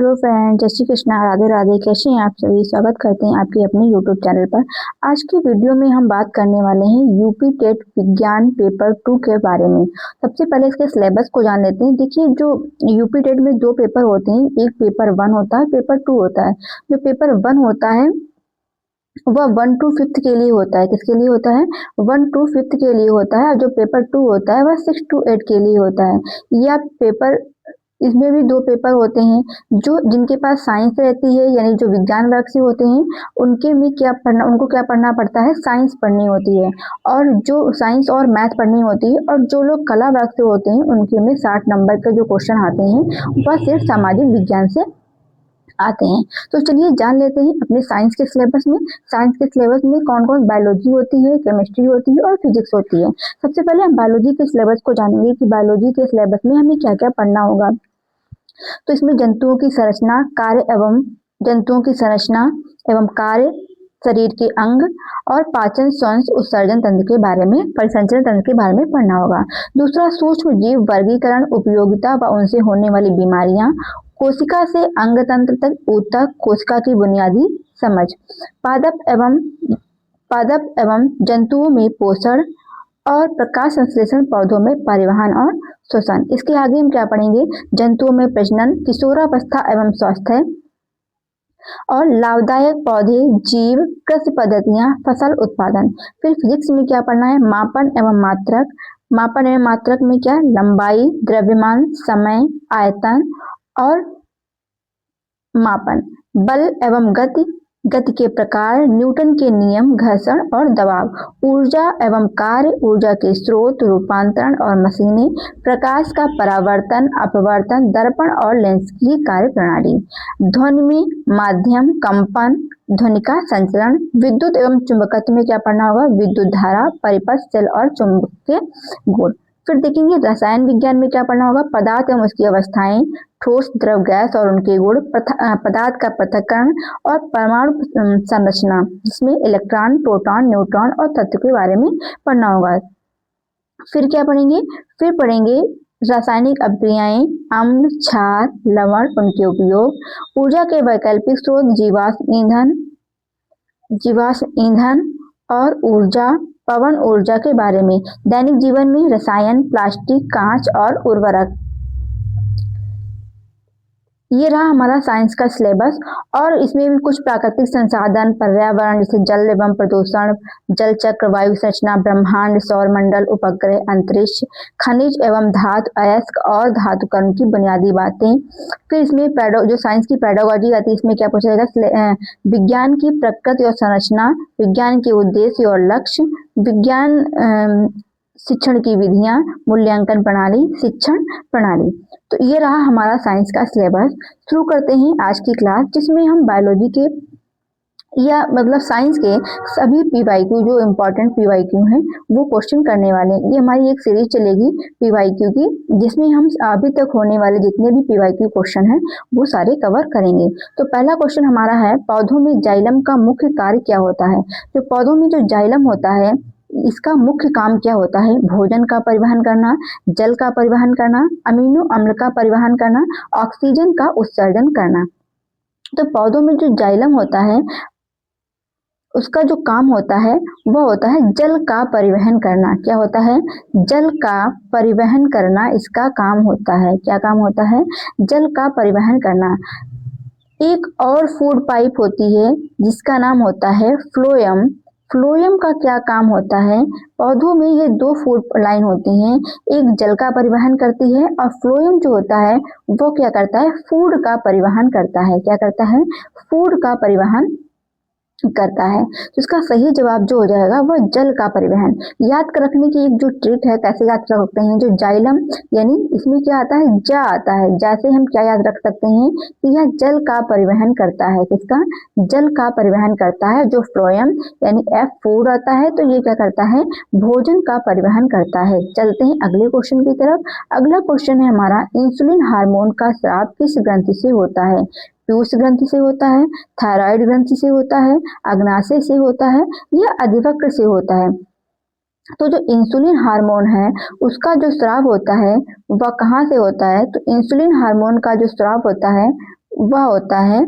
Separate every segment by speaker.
Speaker 1: Hello friend, जय श्री कृष्णा, राधे राधे। कैसे हैं आप सभी? स्वागत करते हैं आपके अपने यूट्यूब चैनल पर। आज की वीडियो में हम बात करने वाले हैं यूपी टेट विज्ञान पेपर 2 के बारे में। सबसे पहले इसके सिलेबस को जान लेते हैं। देखिए, जो यूपी टेट में दो पेपर होते हैं, एक पेपर 1 होता है, पेपर 2 होता है। जो पेपर 1 होता है वह 1 to 5th के लिए होता है। किसके लिए होता है? 1 to 5th के लिए होता है। और जो पेपर 2 होता है वह 6 to 8 के लिए होता है। यह पेपर, इसमें भी दो पेपर होते हैं। जो जिनके पास साइंस रहती है, यानी जो विज्ञान वर्ग से होते हैं, उनके में क्या पढ़ना, उनको क्या पढ़ना पड़ता है? साइंस पढ़नी होती है। और जो साइंस और मैथ पढ़नी होती है। और जो लोग कला वर्ग से होते हैं, उनके में 60 नंबर के जो क्वेश्चन आते हैं वह सिर्फ सामाजिक विज्ञान से आते हैं। तो चलिए जान लेते हैं अपने साइंस के सिलेबस में। साइंस के सिलेबस में कौन कौन बायोलॉजी होती है, केमिस्ट्री होती है और फिजिक्स होती है। सबसे पहले हम बायोलॉजी के सिलेबस को जानेंगे कि बायोलॉजी के सिलेबस में हमें क्या क्या पढ़ना होगा। तो इसमें जंतुओं की संरचना, कार्य एवं कार्य, शरीर के अंग और पाचन, श्वसन, उत्सर्जन तंत्र के बारे में, परिसंचरण तंत्र के बारे में पढ़ना होगा। दूसरा, सूक्ष्म जीव वर्गीकरण, उपयोगिता व उनसे होने वाली बीमारियां, कोशिका से अंग तंत्र तक, ऊतक, कोशिका की बुनियादी समझ, पादप एवं जंतुओं में पोषण और प्रकाश संश्लेषण, पौधों में परिवहन और श्वसन। इसके आगे हम क्या पढ़ेंगे? जंतुओं में प्रजनन, किशोरावस्था एवं स्वास्थ्य और लाभदायक पौधे, जीव, कृषि पद्धतियां, फसल उत्पादन। फिर फिजिक्स में क्या पढ़ना है? मापन एवं मात्रक। मापन एवं मात्रक में क्या? लंबाई, द्रव्यमान, समय, आयतन और मापन। बल एवं गति, गति के प्रकार, न्यूटन के नियम, घर्षण और दबाव। ऊर्जा एवं कार्य, ऊर्जा के स्रोत, रूपांतरण और मशीनें, प्रकाश का परावर्तन, अपवर्तन, दर्पण और लेंस की कार्य प्रणाली। ध्वनि में माध्यम, कंपन, ध्वनि का संचरण। विद्युत एवं चुंबकत्व में क्या पढ़ना होगा? विद्युत धारा, परिपथ, सेल और चुंबकीय गुण। फिर देखेंगे रसायन विज्ञान में क्या पढ़ना होगा? पदार्थ एवं उसकी अवस्थाएं, ठोस, द्रव, गैस और उनके गुण, पदार्थ का पृथक्करण और परमाणु संरचना, जिसमें इलेक्ट्रॉन, प्रोटॉन, न्यूट्रॉन और तत्व के बारे में पढ़ना होगा। फिर क्या पढ़ेंगे? फिर पढ़ेंगे रासायनिक अभिक्रियाएं, अम्ल, क्षार, लवण, उनके उपयोग, ऊर्जा के वैकल्पिक स्रोत, जीवाश्म ईंधन और ऊर्जा, पवन ऊर्जा के बारे में। दैनिक जीवन में रसायन, प्लास्टिक, कांच और उर्वरक। ये रहा हमारा साइंस का सिलेबस। और इसमें भी कुछ प्राकृतिक संसाधन, पर्यावरण जैसे जल एवं प्रदूषण, जल चक्र, वायु संरचना, ब्रह्मांड, सौरमंडल, उपग्रह, अंतरिक्ष, खनिज एवं धातु, अयस्क और धातुकर्ण की बुनियादी बातें। फिर इसमें जो साइंस की पेडागोजी आती है, इसमें क्या पूछा जाएगा? विज्ञान की प्रकृति और संरचना, विज्ञान के उद्देश्य और लक्ष्य, विज्ञान शिक्षण की विधियां, मूल्यांकन प्रणाली, शिक्षण प्रणाली। तो ये रहा हमारा साइंस का सिलेबस। शुरू करते हैं आज की क्लास, जिसमें हम बायोलॉजी के या मतलब साइंस के सभी पीवाईक्यू, जो इम्पोर्टेंट पीवाईक्यू हैं, वो क्वेश्चन करने वाले हैं। ये हमारी एक सीरीज चलेगी पीवाईक्यू की, जिसमें हम अभी तक होने वाले जितने भी पीवाईक्यू क्वेश्चन हैं वो सारे कवर करेंगे। तो पहला क्वेश्चन हमारा है, पौधों में जाइलम का मुख्य कार्य क्या होता है? जो पौधों में जो जाइलम होता है, इसका मुख्य काम क्या होता है? भोजन का परिवहन करना, जल का परिवहन करना, अमीनो अम्ल का परिवहन करना, ऑक्सीजन का उत्सर्जन करना। तो पौधों में जो जाइलम होता है, उसका जो काम होता है वह होता है जल का परिवहन करना। क्या होता है? जल का परिवहन करना इसका काम होता है। क्या काम होता है? जल का परिवहन करना। एक और फूड पाइप होती है जिसका नाम होता है फ्लोएम। फ्लोएम का क्या काम होता है? पौधों में ये दो फूड लाइन होती हैं, एक जल का परिवहन करती है और फ्लोएम जो होता है वो क्या करता है? फूड का परिवहन करता है। क्या करता है? फूड का परिवहन करता है। तो इसका सही जवाब जो हो जाएगा वह जल का परिवहन। याद रखने की एक जो ट्रिक है, कैसे याद रख सकते हैं? जो जाइलम, यानी इसमें क्या आता है? जा आता है। जैसे हम क्या याद रख सकते हैं कि यह जल का परिवहन करता है। किसका? जल का परिवहन करता है। जो फ्लोएम यानी एफ फूड आता है, तो ये क्या करता है? भोजन का परिवहन करता है। चलते हैं अगले क्वेश्चन की तरफ। अगला क्वेश्चन है हमारा, इंसुलिन हार्मोन का स्राव किस ग्रंथि से होता है? पीयूष ग्रंथि से होता है, थायराइड ग्रंथि से होता है, अग्नाशय से होता है या अधिवक्र से होता है? तो जो इंसुलिन हार्मोन है उसका जो स्राव होता है वह कहाँ से होता है? तो इंसुलिन हार्मोन का जो स्राव होता है वह होता है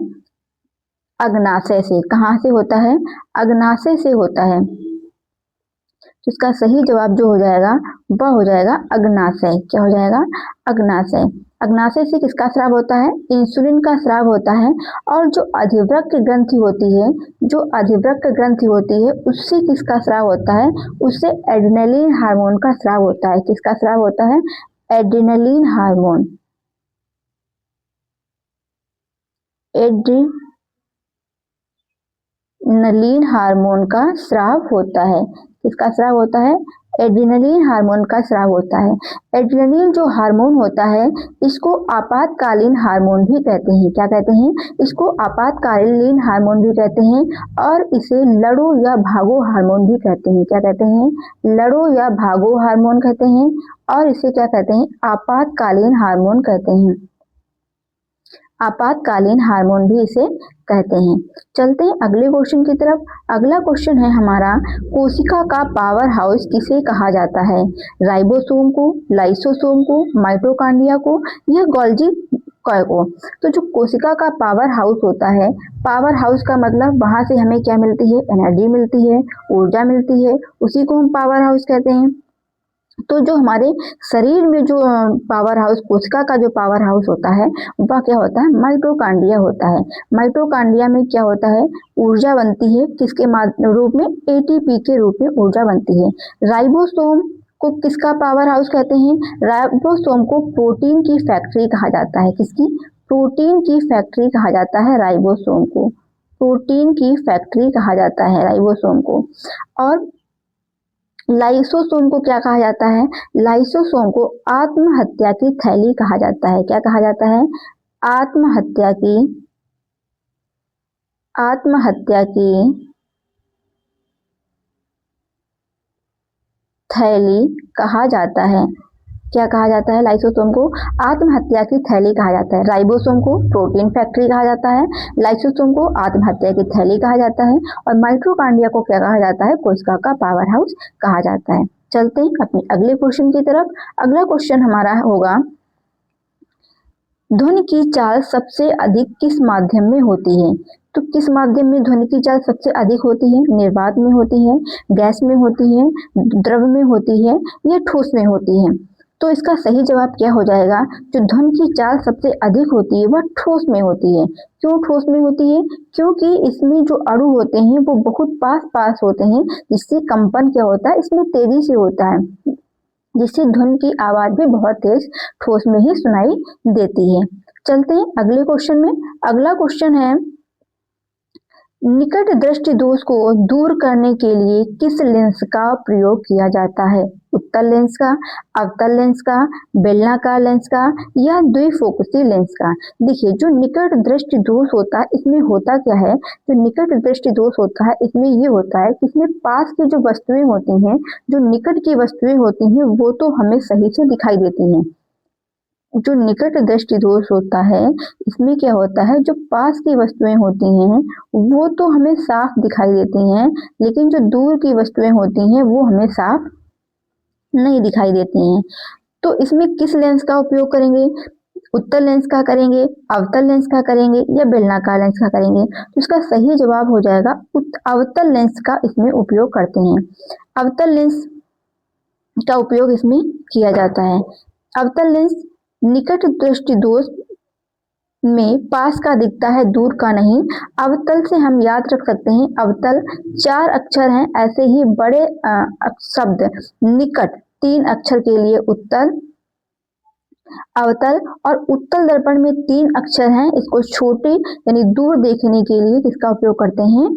Speaker 1: अग्नाशय से। कहाँ से होता है? अग्नाशय से होता है। इसका सही जवाब जो हो जाएगा वह हो जाएगा अग्नाशय। क्या हो जाएगा? अग्नाशय। अग्नाशय से किसका स्राव होता है? इंसुलिन का स्राव होता है। और जो अधिवृक्क ग्रंथि होती है, जो अधिवृक्क ग्रंथि होती है, उससे किसका स्राव होता है? उससे एड्रेनलिन हार्मोन का स्राव होता है। किसका स्राव होता है? Adrenaline hormone. एड्रेनलिन हार्मोन का स्राव होता है। किसका स्राव होता है? एड्रेनलिन हार्मोन का स्राव होता है। एड्रेनलिन जो हार्मोन होता है, इसको आपातकालीन हार्मोन भी कहते हैं। क्या कहते हैं? इसको आपातकालीन हार्मोन भी कहते हैं। और इसे लड़ो या भागो हार्मोन भी कहते हैं। क्या कहते हैं? लड़ो या भागो हार्मोन कहते हैं। और इसे क्या कहते हैं? आपातकालीन हार्मोन कहते हैं। आपातकालीन हार्मोन भी इसे कहते हैं। चलते हैं अगले क्वेश्चन की तरफ। अगला क्वेश्चन है हमारा, कोशिका का पावर हाउस किसे कहा जाता है? राइबोसोम को, लाइसोसोम को, माइटोकॉन्ड्रिया को या गोल्गी को? तो जो कोशिका का पावर हाउस होता है, पावर हाउस का मतलब वहां से हमें क्या मिलती है? एनर्जी मिलती है, ऊर्जा मिलती है, उसी को हम पावर हाउस कहते हैं। तो जो हमारे शरीर में जो पावर हाउस, कोशिका का जो पावर हाउस होता है, वह क्या होता है? माइटोकॉन्ड्रिया होता है। माइटोकॉन्ड्रिया में क्या होता है? ऊर्जा बनती है। किसके रूप में? एटीपी के रूप में ऊर्जा बनती है। राइबोसोम को किसका पावर हाउस कहते हैं? राइबोसोम को प्रोटीन की फैक्ट्री कहा जाता है। किसकी? प्रोटीन की फैक्ट्री कहा जाता है राइबोसोम को। प्रोटीन की फैक्ट्री कहा जाता है राइबोसोम को। और लाइसोसोम को क्या कहा जाता है? लाइसोसोम को आत्महत्या की थैली कहा जाता है। क्या कहा जाता है? आत्महत्या की थैली कहा जाता है। क्या कहा जाता है? लाइसोसोम को आत्महत्या की थैली कहा जाता है। राइबोसोम को प्रोटीन फैक्ट्री कहा जाता है। लाइसोसोम को आत्महत्या की थैली कहा जाता है। और माइटोकॉन्ड्रिया को क्या कहा जाता है? कोशिका का पावर हाउस कहा जाता है। चलते हैं अपने अगले क्वेश्चन की तरफ। अगला क्वेश्चन हमारा होगा, ध्वनि की चाल सबसे अधिक किस माध्यम में होती है? तो किस माध्यम में ध्वनि की चाल सबसे अधिक होती है? निर्वात में होती है, गैस में होती है, द्रव में होती है या ठोस में होती है? तो इसका सही जवाब क्या हो जाएगा? जो ध्वनि की चाल सबसे अधिक होती है वह ठोस में होती है। क्यों ठोस में होती है? क्योंकि इसमें जो अणु होते हैं वो बहुत पास पास होते हैं, जिससे कंपन क्या होता है? इसमें तेजी से होता है, जिससे ध्वनि की आवाज भी बहुत तेज ठोस में ही सुनाई देती है। चलते हैं अगले क्वेश्चन में। अगला क्वेश्चन है, निकट दृष्टि दोष को दूर करने के लिए किस लेंस का प्रयोग किया जाता है? उत्तल लेंस का, अवतल लेंस का, बेलनाकार लेंस का या द्विफोकसी लेंस का? देखिए, जो निकट दृष्टि दोष होता है, इसमें होता क्या है? जो निकट दृष्टि दोष होता है, इसमें ये होता है कि इसमें पास की जो वस्तुएं होती हैं, जो निकट की वस्तुएं होती हैं, वो तो हमें सही से दिखाई देती हैं। जो निकट दृष्टि दोष होता है, इसमें क्या होता है? जो पास की वस्तुएं होती हैं वो तो हमें साफ दिखाई देती हैं, लेकिन जो दूर की वस्तुएं होती हैं वो हमें साफ नहीं दिखाई देती हैं। तो इसमें किस लेंस का उपयोग करेंगे? उत्तल लेंस का करेंगे, अवतल लेंस का करेंगे या बेलनाकार लेंस का करेंगे? तो इसका सही जवाब हो जाएगा अवतल लेंस का इसमें उपयोग करते हैं। अवतल लेंस का उपयोग इसमें किया जाता है। अवतल लेंस निकट दृष्टि दोष में पास का दिखता है, दूर का नहीं। अवतल से हम याद रख सकते हैं, अवतल 4 अक्षर हैं, ऐसे ही बड़े शब्द निकट 3 अक्षर के लिए उत्तल, अवतल। और उत्तल दर्पण में 3 अक्षर हैं, इसको छोटे यानी दूर देखने के लिए किसका उपयोग करते हैं?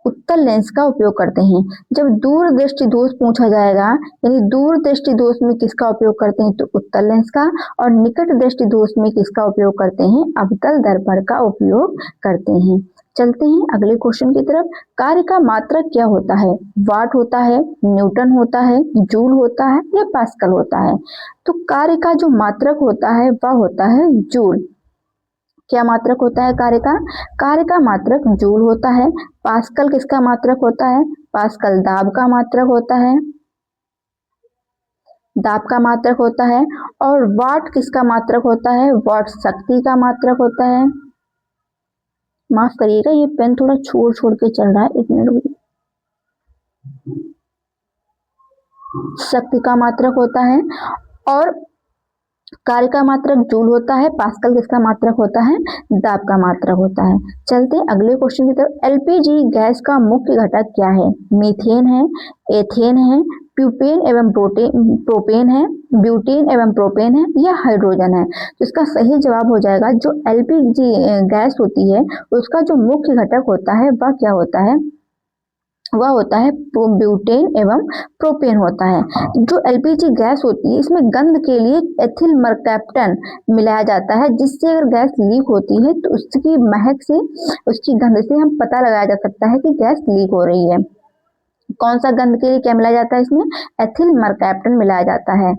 Speaker 1: उत्तल लेंस का उपयोग करते हैं। जब दूर दृष्टि दोष पूछा जाएगा, यानी दूर दृष्टि दोष में किसका उपयोग करते हैं? तो उत्तल लेंस का। और निकट दृष्टि दोष में किसका उपयोग करते हैं? अवतल दर्पण का उपयोग करते हैं। चलते हैं अगले क्वेश्चन की तरफ। कार्य का मात्रक क्या होता है? वाट होता है, न्यूटन होता है, जूल होता है या पास्कल होता है? तो कार्य का जो मात्रक होता है वह होता है जूल। क्या मात्रक होता है कार्य का? कार्य का मात्रक जूल होता है। पास्कल किसका मात्रक होता है? पास्कल दाब का मात्रक होता है, दाब का मात्रक होता है। और वाट किसका मात्रक होता है? वाट शक्ति का मात्रक होता है। माफ करिएगा, ये पेन थोड़ा छोड़ छोड़ के चल रहा है, 1 मिनट रुकिए। शक्ति का मात्रक होता है और कार्य का मात्रक जूल होता है। पास्कल किसका मात्रक होता है? दाब का मात्रक होता है। चलते हैं अगले क्वेश्चन की तरफ। एलपीजी गैस का मुख्य घटक क्या है? मीथेन है, एथेन है, प्यूपेन एवं प्रोपेन है, ब्यूटेन एवं प्रोपेन है या हाइड्रोजन है? तो इसका सही जवाब हो जाएगा जो एलपीजी गैस होती है उसका जो मुख्य घटक होता है वह क्या होता है? वह होता है ब्यूटेन एवं प्रोपेन होता है। जो एलपीजी गैस होती है इसमें गंध के लिए एथिल मरकैप्टन मिलाया जाता है, जिससे अगर गैस लीक होती है तो उसकी महक से, उसकी गंध से हम पता लगाया जा सकता है कि गैस लीक हो रही है। कौन सा गंध के लिए क्या मिलाया जाता है? इसमें एथिल मरकैप्टन मिलाया जाता है।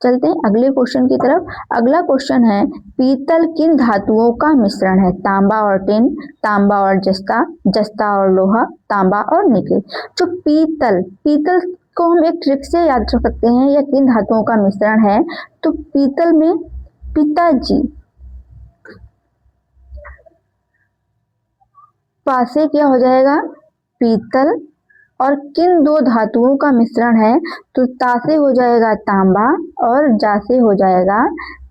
Speaker 1: चलते हैं अगले क्वेश्चन की तरफ। अगला क्वेश्चन है पीतल किन धातुओं का मिश्रण है? तांबा और टिन, तांबा और जस्ता, जस्ता और लोहा, तांबा और निकेल। जो पीतल को हम एक ट्रिक से याद रख सकते हैं, यह किन धातुओं का मिश्रण है? तो पीतल में पिताजी पासे क्या हो जाएगा? पीतल। और किन दो धातुओं का मिश्रण है? तो ता से हो जाएगा तांबा और जा से हो जाएगा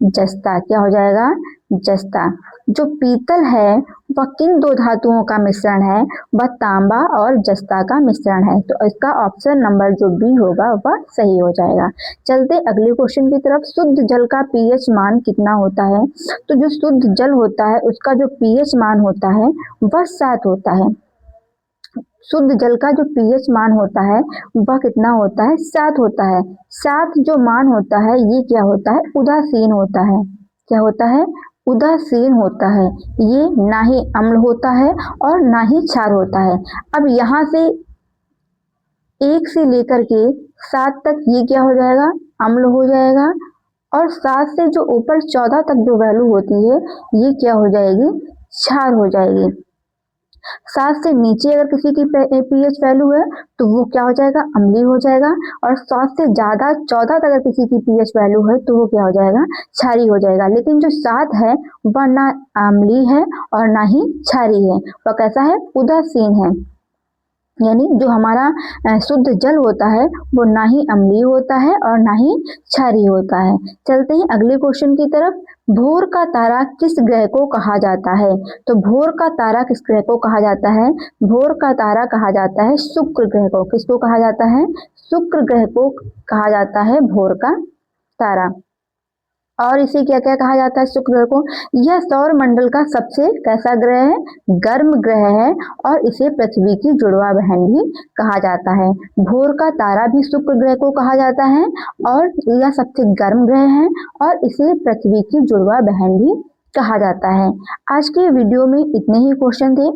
Speaker 1: जस्ता। क्या हो जाएगा? जस्ता। जो पीतल है वह किन दो धातुओं का मिश्रण है? वह तांबा और जस्ता का मिश्रण है। तो इसका ऑप्शन नंबर जो बी होगा वह सही हो जाएगा। चलते अगले क्वेश्चन की तरफ। शुद्ध जल का पीएच मान कितना होता है? तो जो शुद्ध जल होता है उसका जो पीएच मान होता है वह 7 होता है। शुद्ध जल का जो पीएच मान होता है वह कितना होता है? 7 होता है। 7 जो मान होता है ये क्या होता है? उदासीन होता है। क्या होता है? उदासीन होता है। ये ना ही अम्ल होता है और ना ही क्षार होता है। अब यहाँ से 1 से लेकर के 7 तक ये क्या हो जाएगा? अम्ल हो जाएगा। और 7 से जो ऊपर 14 तक जो वैल्यू होती है ये क्या हो जाएगी? क्षार हो जाएगी। 7 से नीचे अगर किसी की पीएच वैल्यू है तो वो क्या हो जाएगा? अम्लीय हो जाएगा। और 7 से ज्यादा 14 तक अगर किसी की पीएच वैल्यू है तो वो क्या हो जाएगा? क्षारीय हो जाएगा। लेकिन जो 7 है वह ना अम्लीय है और ना ही क्षारीय है, वह कैसा है? उदासीन है। यानी जो हमारा शुद्ध जल होता है वो ना ही अम्लीय होता है और ना ही क्षारीय होता है। चलते हैं अगले क्वेश्चन की तरफ। भोर का तारा किस ग्रह को कहा जाता है? तो भोर का तारा किस ग्रह को कहा जाता है? भोर का तारा कहा जाता है शुक्र ग्रह को। किसको कहा जाता है? शुक्र ग्रह को कहा जाता है भोर का तारा। और इसे क्या क्या कहा जाता है? शुक्र ग्रह को। यह सौर मंडल का सबसे कैसा ग्रह है? गर्म ग्रह है और इसे पृथ्वी की जुड़वा बहन भी कहा जाता है। भोर का तारा भी शुक्र ग्रह को कहा जाता है और यह सबसे गर्म ग्रह है और इसे पृथ्वी की जुड़वा बहन भी कहा जाता है। आज के वीडियो में इतने ही क्वेश्चन थे।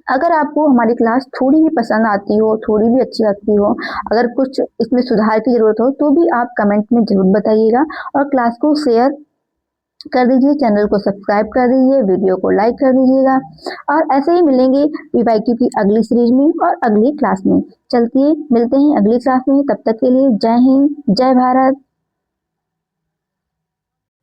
Speaker 1: अगर आपको हमारी क्लास थोड़ी भी पसंद आती हो, थोड़ी भी अच्छी लगती हो, अगर कुछ इसमें सुधार की जरूरत हो तो भी आप कमेंट में जरूर बताइएगा और क्लास को शेयर कर दीजिए, चैनल को सब्सक्राइब कर दीजिए, वीडियो को लाइक कर दीजिएगा। और ऐसे ही मिलेंगे पीवाईक्यू की अगली सीरीज में और अगली क्लास में। चलते मिलते हैं अगली क्लास में, तब तक के लिए जय हिंद, जय भारत।